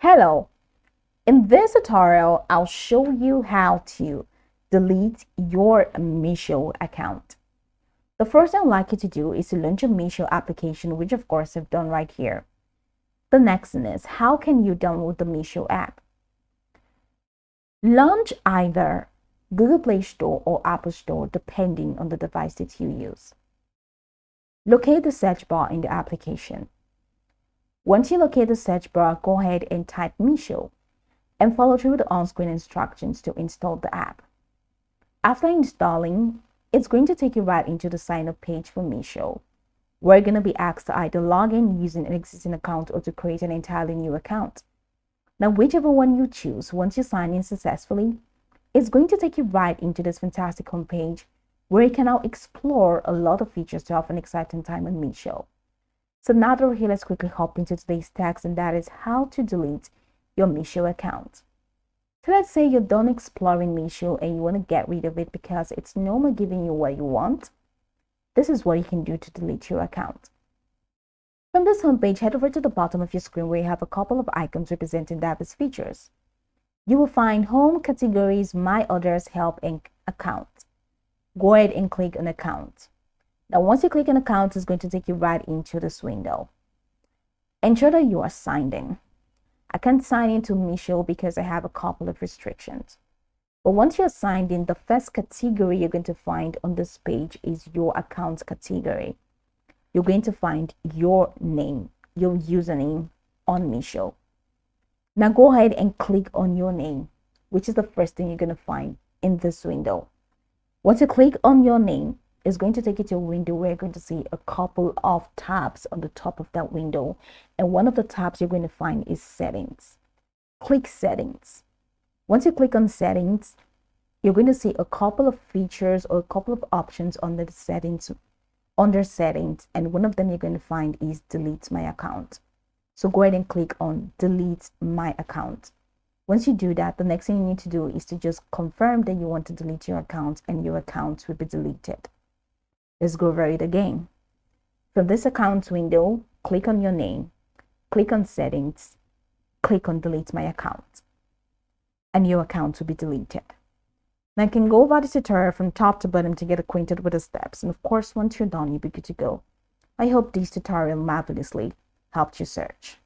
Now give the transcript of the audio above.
Hello, in this tutorial, I'll show you how to delete your Meesho account. The first thing I'd like you to do is to launch a Meesho application, which of course I've done right here. The next thing is, how can you download the Meesho app? Launch either Google Play Store or Apple Store, depending on the device that you use. Locate the search bar in the application. Once you locate the search bar, go ahead and type Meesho and follow through the on-screen instructions to install the app. After installing, it's going to take you right into the sign-up page for Meesho. We're going to be asked to either log in using an existing account or to create an entirely new account. Now, whichever one you choose, once you sign in successfully, it's going to take you right into this fantastic homepage where you can now explore a lot of features to have an exciting time on Meesho. So now that we're here, let's quickly hop into today's text, and that is how to delete your Meesho account. So let's say you're done exploring Meesho and you want to get rid of it because it's no more giving you what you want. This is what you can do to delete your account. From this homepage, head over to the bottom of your screen where you have a couple of icons representing diverse features. You will find Home, Categories, My Others, Help, and Account. Go ahead and click on Account. Now, once you click on Account, it's going to take you right into this window. Ensure that you are signed in. I can't sign into Meesho because I have a couple of restrictions. But once you're signed in, the first category you're going to find on this page is your account category. You're going to find your name, your username on Meesho. Now go ahead and click on your name, which is the first thing you're going to find in this window. Once you click on your name, it's going to take you to a window where you're going to see a couple of tabs on the top of that window. And one of the tabs you're going to find is Settings. Click Settings. Once you click on Settings, you're going to see a couple of features or a couple of options under the settings, and one of them you're going to find is Delete My Account. So go ahead and click on Delete My Account. Once you do that, the next thing you need to do is to just confirm that you want to delete your account, and your account will be deleted. Let's go over it again. From this account window, click on your name, click on Settings, click on Delete My Account, and your account will be deleted. Now you can go over the tutorial from top to bottom to get acquainted with the steps, and of course, once you're done, you'll be good to go. I hope this tutorial marvelously helped you search.